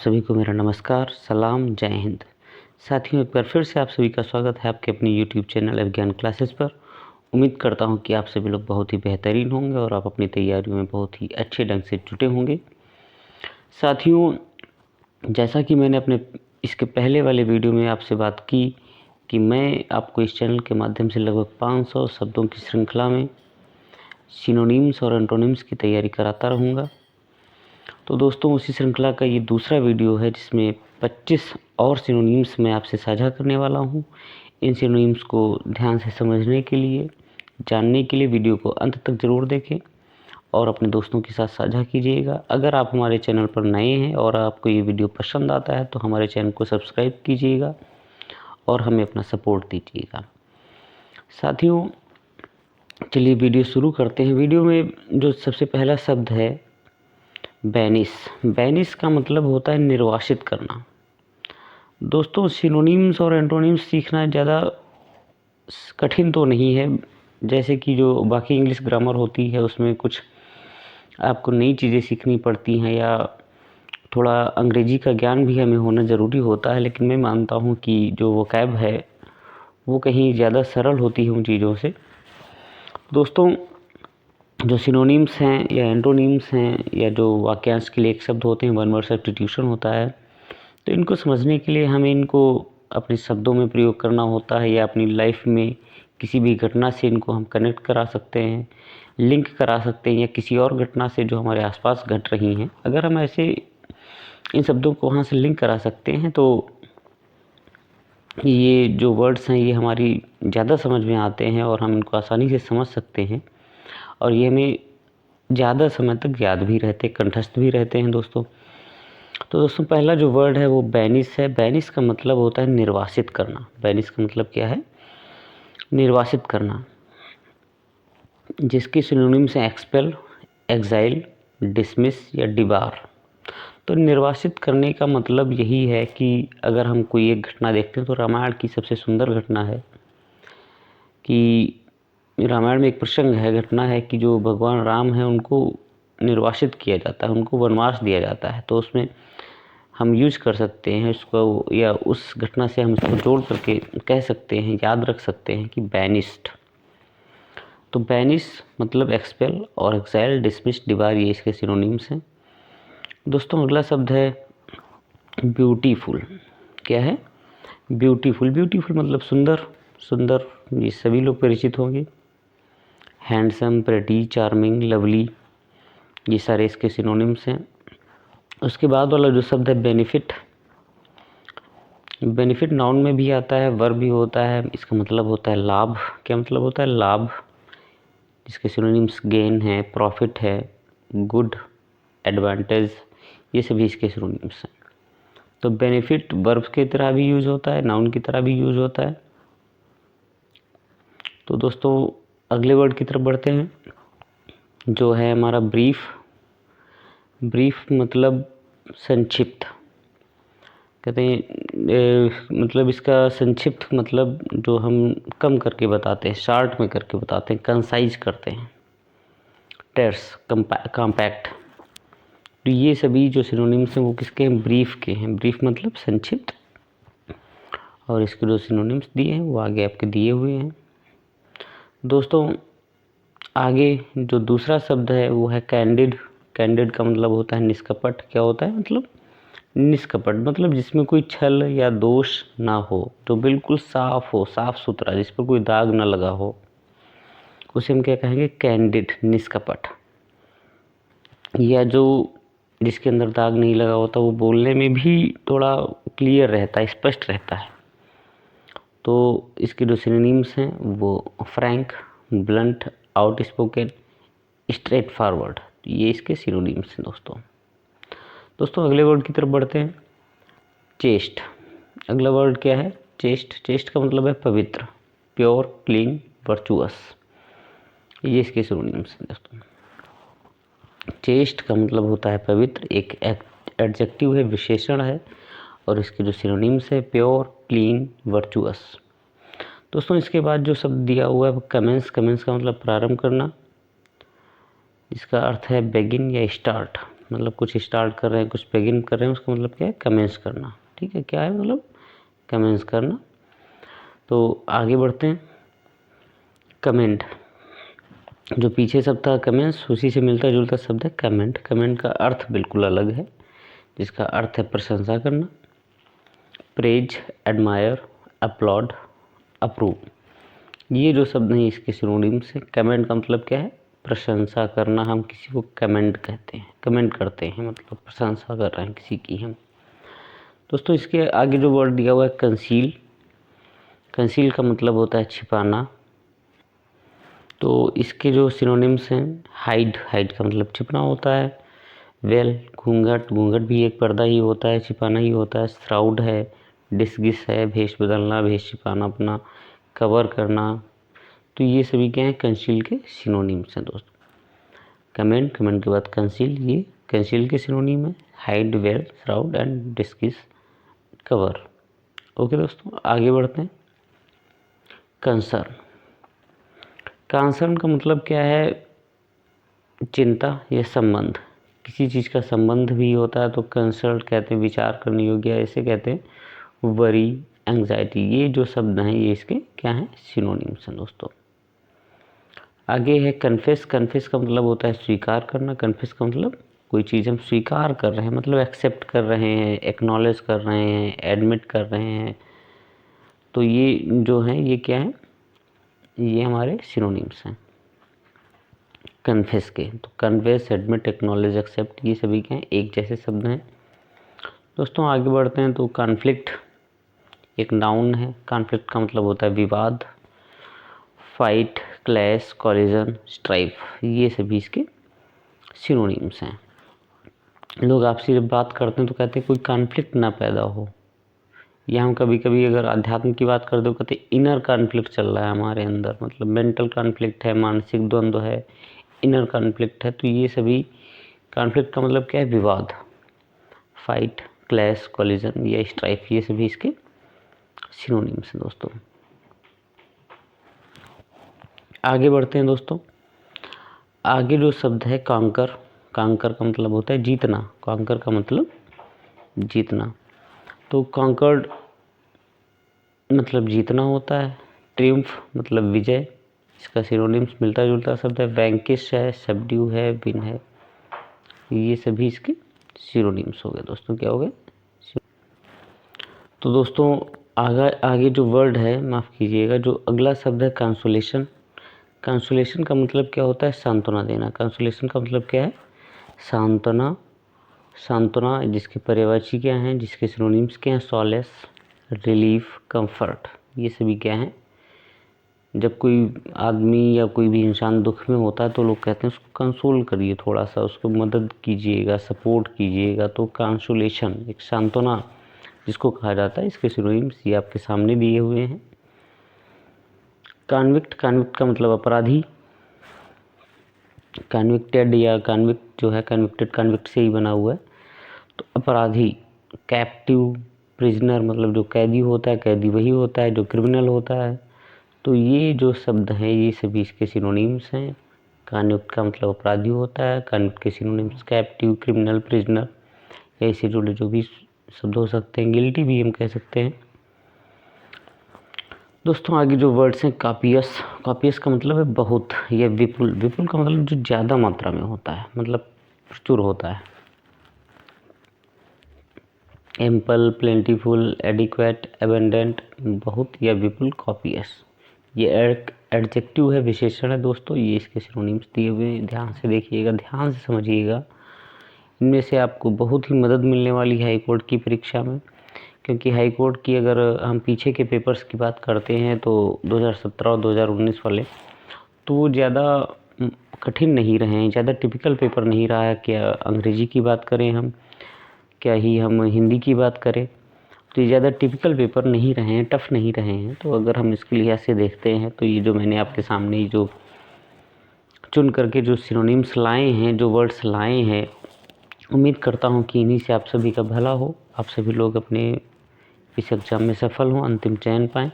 सभी को मेरा नमस्कार, सलाम, जय हिंद। साथियों, एक बार फिर से आप सभी का स्वागत है आपके अपने YouTube चैनल विज्ञान क्लासेस पर। उम्मीद करता हूं कि आप सभी लोग बहुत ही बेहतरीन होंगे और आप अपनी तैयारियों में बहुत ही अच्छे ढंग से जुटे होंगे। साथियों, जैसा कि मैंने अपने इसके पहले वाले वीडियो में आपसे बात की कि मैं आपको इस चैनल के माध्यम से लगभग 500 शब्दों की श्रृंखला में सिनोनिम्स और एंटोनिम्स की तैयारी कराता रहूँगा। तो दोस्तों, उसी श्रृंखला का ये दूसरा वीडियो है जिसमें 25 और सिनोनिम्स मैं आपसे साझा करने वाला हूँ। इन सिनोनिम्स को ध्यान से समझने के लिए, जानने के लिए वीडियो को अंत तक ज़रूर देखें और अपने दोस्तों के साथ साझा कीजिएगा। अगर आप हमारे चैनल पर नए हैं और आपको ये वीडियो पसंद आता है तो हमारे चैनल को सब्सक्राइब कीजिएगा और हमें अपना सपोर्ट दीजिएगा। साथियों, चलिए वीडियो शुरू करते हैं। वीडियो में जो सबसे पहला शब्द है बैनिश। बैनिश का मतलब होता है निर्वासित करना। दोस्तों, सिनोनिम्स और एंटोनिम्स सीखना ज़्यादा कठिन तो नहीं है। जैसे कि जो बाकी इंग्लिश ग्रामर होती है उसमें कुछ आपको नई चीज़ें सीखनी पड़ती हैं या थोड़ा अंग्रेजी का ज्ञान भी हमें होना ज़रूरी होता है, लेकिन मैं मानता हूँ कि जो वोकैब है वो कहीं ज़्यादा सरल होती है उन चीज़ों से। दोस्तों, जो सिनोनिम्स हैं या एंटोनिम्स हैं या जो वाक्यांश के लिए एक शब्द होते हैं, वन वर्ड सब्स्टिट्यूशन होता है, तो इनको समझने के लिए हमें इनको अपने शब्दों में प्रयोग करना होता है या अपनी लाइफ में किसी भी घटना से इनको हम कनेक्ट करा सकते हैं, लिंक करा सकते हैं या किसी और घटना से जो हमारे आसपास घट रही हैं। अगर हम ऐसे इन शब्दों को वहाँ से लिंक करा सकते हैं तो ये जो वर्ड्स हैं ये हमारी ज़्यादा समझ में आते हैं और हम इनको आसानी से समझ सकते हैं और ये हमें ज़्यादा समय तक याद भी रहते, कंठस्थ भी रहते हैं दोस्तों। तो दोस्तों, पहला जो वर्ड है वो बैनिश है। बैनिश का मतलब होता है निर्वासित करना। बैनिश का मतलब क्या है? निर्वासित करना, जिसके सिनोनिम्स हैं एक्सपेल, एक्साइल, डिसमिस या डिबार। तो निर्वासित करने का मतलब यही है कि अगर हम कोई एक घटना देखते हैं तो रामायण की सबसे सुंदर घटना है कि रामायण में एक प्रसंग है, घटना है कि जो भगवान राम हैं उनको निर्वासित किया जाता है, उनको वनवास दिया जाता है। तो उसमें हम यूज कर सकते हैं इसको या उस घटना से हम इसको जोड़ करके कह सकते हैं, याद रख सकते हैं कि बैनिस्ड। तो बैनिश मतलब एक्सपेल और एक्साइल, डिसमिस, डिबार, ये इसके सिनोनिम्स हैं। दोस्तों, अगला शब्द है ब्यूटीफुल। क्या है? ब्यूटीफुल। ब्यूटीफुल मतलब सुंदर। सुंदर ये सभी लोग परिचित होंगे। हैंडसम, प्रेटी, चार्मिंग, लवली, ये सारे इसके सिनोनिम्स हैं। उसके बाद वाला जो शब्द है बेनिफिट। बेनिफिट नाउन में भी आता है, वर्ब भी होता है। इसका मतलब होता है लाभ। क्या मतलब होता है? लाभ। जिसके सिनोनिम्स गेन है, प्रॉफिट है, गुड, एडवांटेज, ये सभी इसके सिनोनिम्स हैं। तो बेनिफिट वर्ब की तरह भी यूज होता है, नाउन की तरह भी यूज होता है। तो दोस्तों, अगले वर्ड की तरफ बढ़ते हैं जो है हमारा ब्रीफ। ब्रीफ मतलब संक्षिप्त। कहते हैं मतलब इसका संक्षिप्त मतलब जो हम कम करके बताते हैं, शॉर्ट में करके बताते हैं, कंसाइज करते हैं। टेर्स, कॉम्पैक्ट। तो ये सभी जो सिनोनिम्स हैं वो किसके हैं? ब्रीफ के हैं। ब्रीफ मतलब संक्षिप्त। और इसके जो सिनोनिम्स दिए हैं वो आगे आपके दिए हुए हैं। दोस्तों, आगे जो दूसरा शब्द है वो है कैंडिड। कैंडिड का मतलब होता है निष्कपट। क्या होता है? मतलब निष्कपट मतलब जिसमें कोई छल या दोष ना हो, जो बिल्कुल साफ हो, साफ सुथरा, जिस पर कोई दाग ना लगा हो, उसे हम क्या कहेंगे? कैंडिड, निष्कपट। या जो जिसके अंदर दाग नहीं लगा होता वो बोलने में भी थोड़ा क्लियर रहता है, स्पष्ट रहता है। तो इसके जो सिनोनिम्स हैं वो Frank, blunt, outspoken, straight forward, ये इसके सिनोनिम्स हैं दोस्तों, अगले वर्ड की तरफ बढ़ते हैं। चेस्ट। अगला वर्ड क्या है? चेस्ट। चेस्ट का मतलब है पवित्र, प्योर, क्लीन, वर्चुअस, ये इसके सिनोनिम्स हैं दोस्तों। चेस्ट का मतलब होता है पवित्र, एक एडजेक्टिव है, विशेषण है, और इसके जो सिनोनिम्स है प्योर, क्लीन, वर्चुअस। दोस्तों, इसके बाद जो शब्द दिया हुआ है कमेंस। कमेंस का मतलब प्रारंभ करना। इसका अर्थ है बेगिन या स्टार्ट। मतलब कुछ स्टार्ट कर रहे हैं, कुछ बिगिन कर रहे हैं, उसका मतलब क्या है? कमेंस करना। ठीक है, क्या है मतलब? कमेंस करना। तो आगे बढ़ते हैं। कमेंट, जो पीछे शब्द था कमेंस, उसी से मिलता जुलता शब्द है कमेंट। कमेंट का अर्थ बिल्कुल अलग है, जिसका अर्थ है प्रशंसा करना। प्रेज, एडमायर, अपलॉड, अप्रूव, ये जो शब्द हैं इसके सिनोनिम्स हैं। कमेंट का मतलब क्या है? प्रशंसा करना। हम किसी को कमेंट कहते हैं, कमेंट करते हैं, मतलब प्रशंसा कर रहे हैं किसी की हम। दोस्तों इसके आगे जो वर्ड दिया हुआ है कंसील, कंसील का मतलब होता है छिपाना। तो इसके जो सिनोनिम्स हैं, हाइड, हाइड का मतलब छिपना होता है। वेल, घूंघट, घूंघट भी एक पर्दा ही होता है, छिपाना ही होता है। श्राउड है, डिस्गिस है, भेष बदलना, भेष छिपाना अपना, कवर करना। तो ये सभी क्या हैं? कंसील के सिनोनिम्स हैं दोस्तों। कमेंट, कमेंट के बाद कंसील, ये कंसील के सिनोनिम है। Hide, veil, shroud and disguise, cover. Okay दोस्तों, आगे बढ़ते हैं। कंसर्न, कंसर्न का मतलब क्या है? चिंता या संबंध, किसी चीज़ का संबंध भी होता है तो कंसर्न कहते हैं, विचार करने योग्य, ऐसे कहते हैं। वरी, एंग्जाइटी, ये जो शब्द हैं ये इसके क्या हैं? सिनोनिम्स हैं दोस्तों। आगे है कन्फेस, कन्फेस का मतलब होता है स्वीकार करना। कन्फेस का मतलब कोई चीज़ हम स्वीकार कर रहे हैं, मतलब एक्सेप्ट कर रहे हैं, एक्नॉलेज कर रहे हैं, एडमिट कर रहे हैं। तो ये जो हैं ये क्या है? ये हमारे सिनोनिम्स हैं कन्फेस के। तो कन्फेस, एडमिट, एक्नॉलेज, एक्सेप्ट, ये सभी क्या हैं? एक जैसे शब्द हैं दोस्तों। आगे बढ़ते हैं। तो कॉन्फ्लिक्ट एक नाउन है। कॉन्फ्लिक्ट का मतलब होता है विवाद। फाइट, क्लैश, कॉलिजन, स्ट्राइफ, ये सभी इसके सिनोनिम्स हैं। लोग आपसे जब बात करते हैं तो कहते हैं कोई कॉन्फ्लिक्ट ना पैदा हो, या हम कभी कभी अगर अध्यात्म की बात करते हो कहते हैं इनर कॉन्फ्लिक्ट चल रहा है हमारे अंदर, मतलब मेंटल कॉन्फ्लिक्ट है, मानसिक द्वंद्व है, इनर कॉन्फ्लिक्ट है। तो ये सभी कॉन्फ्लिक्ट का मतलब क्या है? विवाद। फाइट, क्लैश, कॉलिजन या स्ट्राइफ, ये सभी इसके सिनोनिम्स हैं दोस्तों। आगे बढ़ते हैं दोस्तों। आगे जो शब्द है कॉन्कर, कॉन्कर का मतलब होता है जीतना। कॉन्कर का मतलब जीतना। तो कॉन्कर्ड मतलब जीतना होता है। ट्रिम्फ मतलब विजय, इसका सिनोनिम्स मिलता जुलता शब्द है। वैंकिश है, सबड्यू है, विन है, ये सभी इसके सिनोनिम्स हो गए दोस्तों। क्या हो गए? तो दोस्तों आगे जो वर्ड है, माफ़ कीजिएगा, जो अगला शब्द है कंसोलेशन। कंसोलेशन का मतलब क्या होता है? सांत्वना देना। कंसोलेशन का मतलब क्या है? सांत्वना। सांत्वना जिसके पर्यायवाची क्या हैं, जिसके सिनोनिम्स क्या हैं? सॉलेस, रिलीफ, कंफर्ट, ये सभी क्या हैं? जब कोई आदमी या कोई भी इंसान दुख में होता है तो लोग कहते हैं उसको कंसोल करिए, थोड़ा सा उसको मदद कीजिएगा, सपोर्ट कीजिएगा। तो कंसोलेशन एक सांत्वना जिसको कहा जाता है, इसके सिनोनिम्स ये आपके सामने दिए हुए हैं। कॉन्विक्ट, कॉन्विक्ट का मतलब अपराधी। कॉन्विक्टेड या कॉन्विक्ट जो है, कॉन्विक्टेड कॉन्विक्ट से ही बना हुआ है। तो अपराधी। कैप्टिव, प्रिजनर मतलब जो कैदी होता है, कैदी वही होता है जो क्रिमिनल होता है। तो ये जो शब्द हैं ये सभी इसके सिनोनिम्स हैं। कॉन्विक्ट का मतलब अपराधी होता है, कॉन्विक्ट के सिनोनिम्स कैप्टिव, क्रिमिनल, प्रिजनर, ऐसे जुड़े जो भी शब्द हो सकते हैं। गिल्टी भी हम कह सकते हैं दोस्तों। आगे जो वर्ड्स हैं कापियस, कापियस का मतलब है बहुत या विपुल। विपुल का मतलब जो ज़्यादा मात्रा में होता है, मतलब प्रचुर होता है। एम्पल, प्लेंटीफुल, एडिक्वेट, एबेंडेंट, बहुत या विपुल, कॉपियस, ये एडजेक्टिव है, विशेषण है दोस्तों। ये इसके सिनोनिम्स दिए हुए, ध्यान से देखिएगा, ध्यान से समझिएगा। इनमें से आपको बहुत ही मदद मिलने वाली है हाई कोर्ट की परीक्षा में, क्योंकि हाई कोर्ट की अगर हम पीछे के पेपर्स की बात करते हैं तो 2017 और 2019 वाले, तो वो ज़्यादा कठिन नहीं रहे हैं, ज़्यादा टिपिकल पेपर नहीं रहा है। क्या अंग्रेजी की बात करें हम, क्या ही हम हिंदी की बात करें, तो ये ज़्यादा टिपिकल पेपर नहीं रहे हैं, टफ़ नहीं रहे हैं। तो अगर हम इसके लिहाज से देखते हैं तो ये जो मैंने आपके सामने जो चुन करके जो सिनोनिम्स लाए हैं, जो वर्ड्स लाए हैं, उम्मीद करता हूँ कि इन्हीं से आप सभी का भला हो, आप सभी लोग अपने इस एग्ज़ाम में सफल हों, अंतिम चयन पाएँ।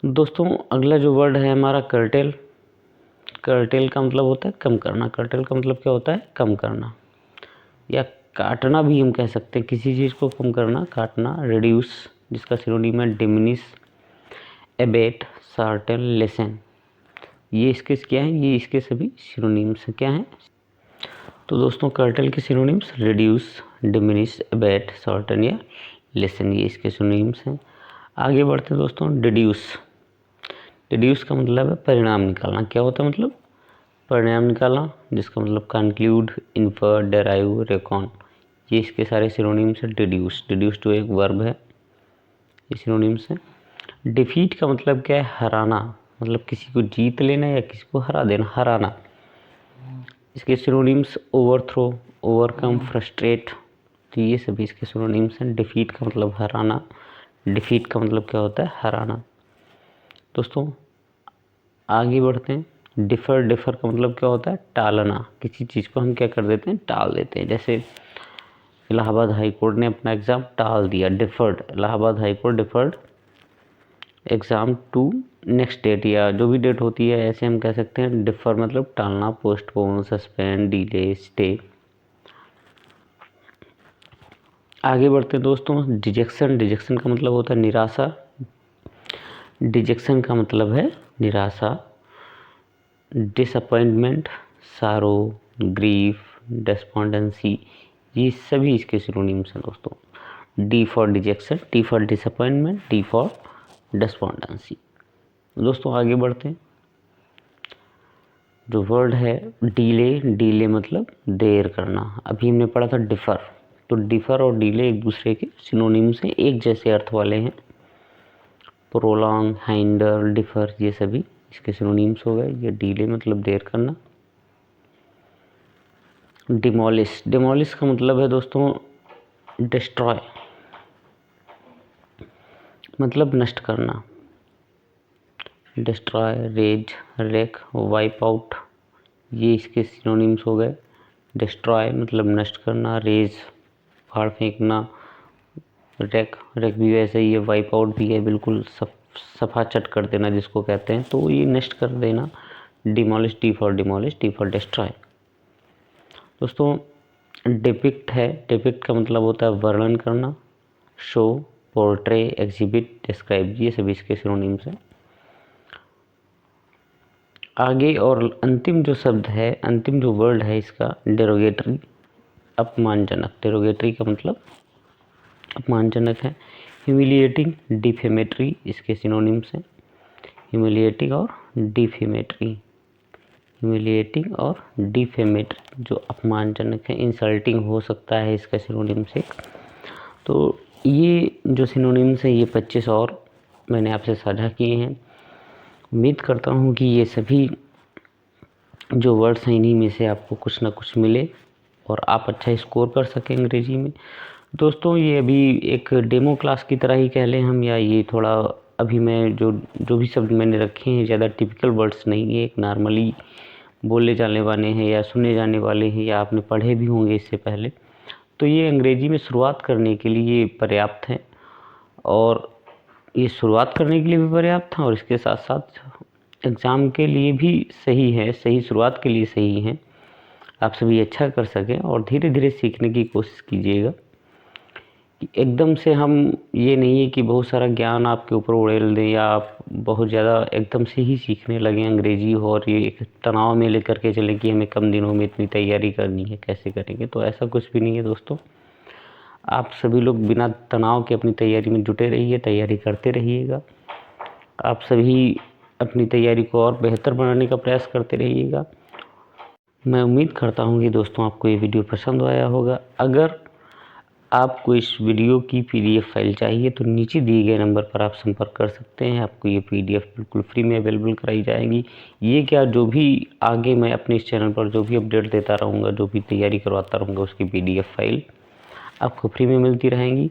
दोस्तों अगला जो वर्ड है हमारा कर्टेल। कर्टेल का मतलब होता है कम करना। कर्टेल का मतलब क्या होता है? कम करना। या काटना भी हम कह सकते हैं, किसी चीज़ को कम करना, काटना। रिड्यूस जिसका सिनोनिम है डिमिनिश, एबेट, शॉर्टन, लेसन। ये इसके क्या हैं, ये इसके सभी सिनोनिम्स क्या हैं। तो दोस्तों कर्टल के synonyms reduce, diminish, Abbott, shorten या लेसन, ये इसके सिनोनिम्स हैं। आगे बढ़ते हैं दोस्तों। डिड्यूस, डिड्यूस का मतलब है परिणाम निकालना। क्या होता है मतलब परिणाम निकालना, जिसका मतलब कंक्लूड, इन्फर, डेराइव, रेकॉन, ये इसके सारे सिनोनिम्स हैं। डिड्यूस, डिड्यूस जो एक वर्ब है, ये सिनोनिम्स हैं। डिफीट का मतलब क्या है, हराना, मतलब किसी को जीत लेना या किसी को हरा देना, हराना। इसके सिनोनिम्स ओवरथ्रो, ओवरकम, फ्रस्ट्रेट, तो ये सभी इसके सिनोनिम्स हैं। डिफीट का मतलब हराना, डिफीट का मतलब क्या होता है, हराना। दोस्तों आगे बढ़ते हैं। डिफ़र, डिफ़र का मतलब क्या होता है, टालना, किसी चीज़ को हम क्या कर देते हैं, टाल देते हैं। जैसे इलाहाबाद हाई कोर्ट ने अपना एग्ज़ाम टाल दिया, deferred, Allahabad high court deferred exam to next date, या जो भी डेट होती है ऐसे हम कह सकते हैं। डिफ़र मतलब टालना, पोस्टपोन, सस्पेंड, डिले, स्टे। आगे बढ़ते हैं दोस्तों। डिजेक्शन, डिजेक्शन का मतलब होता है निराशा, डिजेक्शन का मतलब है निराशा। डिसअपॉइंटमेंट, सारो, ग्रीफ, डेस्पॉन्डेंसी, ये सभी इसके सिनोनिम्स हैं दोस्तों। D for dejection, T for disappointment, D for despondency. दोस्तों आगे बढ़ते हैं। जो वर्ड है डीले, डीले मतलब देर करना। अभी हमने पढ़ा था डिफ़र, तो डिफ़र और डीले एक दूसरे के सिनोनिम्स हैं, एक जैसे अर्थ वाले हैं। प्रोलॉन्ग, हाइंडर, डिफ़र, ये सभी इसके सिनोनिम्स हो गए। ये डीले मतलब देर करना। डिमोलिश, डिमोलिश का मतलब है दोस्तों डिस्ट्रॉय, मतलब नष्ट करना। Destroy, raze, wreck, wipe out, ये इसके सिनोनिम्स हो गए। डिस्ट्रॉय मतलब नष्ट करना, रेज फाड़ फेंकना, रेक, रेक भी वैसे ही है, वाइप आउट भी है, बिल्कुल सफा चट कर देना जिसको कहते हैं, तो ये नष्ट कर देना। Demolish, T for demolish, T for destroy. दोस्तों डिपिक्ट है, डिपिक्ट का मतलब होता है वर्णन करना। शो, पोर्ट्रे, एग्जिबिट, डिस्क्राइब, ये सभी इसके सिनोनिम्स हैं। आगे और अंतिम जो शब्द है, अंतिम जो वर्ड है इसका डेरोगेटरी, अपमानजनक। डेरोगेटरी का मतलब अपमानजनक है। ह्यूमिलिएटिंग, डिफेमेटरी, इसके सिनोनिम्स हैं। ह्यूमिलिएटिंग और डिफेमेटरी, ह्यूमिलिएटिंग और डिफेमेटरी जो अपमानजनक है, इंसल्टिंग हो सकता है इसका सिनोनिम से। तो ये जो सिनोनिम्स हैं ये 25 और मैंने आपसे साझा किए हैं। उम्मीद करता हूँ कि ये सभी जो वर्ड्स हैं इन्हीं में से आपको कुछ ना कुछ मिले और आप अच्छा स्कोर कर सकें अंग्रेजी में। दोस्तों ये अभी एक डेमो क्लास की तरह ही कह लें हम, या ये थोड़ा अभी मैं जो भी शब्द मैंने रखे हैं ज़्यादा टिपिकल वर्ड्स नहीं है, एक नॉर्मली बोले जाने वाले हैं या सुने जाने वाले हैं या आपने पढ़े भी होंगे इससे पहले, तो ये अंग्रेजी में शुरुआत करने के लिए पर्याप्त है। और ये शुरुआत करने के लिए भी पर्याप्त था और इसके साथ साथ एग्ज़ाम के लिए भी सही है, सही शुरुआत के लिए सही है। आप सभी अच्छा कर सकें और धीरे धीरे सीखने की कोशिश कीजिएगा। कि एकदम से हम ये नहीं है कि बहुत सारा ज्ञान आपके ऊपर उड़ेल दें या आप बहुत ज़्यादा एकदम से ही सीखने लगें अंग्रेजी हो और ये एक तनाव में लेकर के चलें कि हमें कम दिनों में इतनी तैयारी करनी है, कैसे करेंगे। तो ऐसा कुछ भी नहीं है दोस्तों। आप सभी लोग बिना तनाव के अपनी तैयारी में जुटे रहिए, तैयारी करते रहिएगा। आप सभी अपनी तैयारी को और बेहतर बनाने का प्रयास करते रहिएगा। मैं उम्मीद करता हूँ कि दोस्तों आपको ये वीडियो पसंद आया होगा। अगर आपको इस वीडियो की PDF फाइल चाहिए तो नीचे दिए गए नंबर पर आप संपर्क कर सकते हैं। आपको ये PDF बिल्कुल फ्री में अवेलेबल कराई जाएगी। ये क्या, जो भी आगे मैं अपने इस चैनल पर जो भी अपडेट देता रहूँगा, जो भी तैयारी करवाता रहूँगा, उसकी PDF फाइल आपको फ्री में मिलती रहेंगी।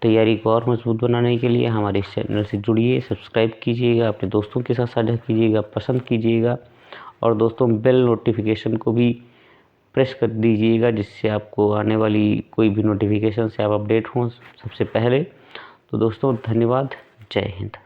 तैयारी को और मजबूत बनाने के लिए हमारे इस चैनल से जुड़िए, सब्सक्राइब कीजिएगा, अपने दोस्तों के साथ साझा कीजिएगा, पसंद कीजिएगा और दोस्तों बेल नोटिफिकेशन को भी प्रेस कर दीजिएगा, जिससे आपको आने वाली कोई भी नोटिफिकेशन से आप अपडेट हों सबसे पहले। तो दोस्तों धन्यवाद, जय हिंद।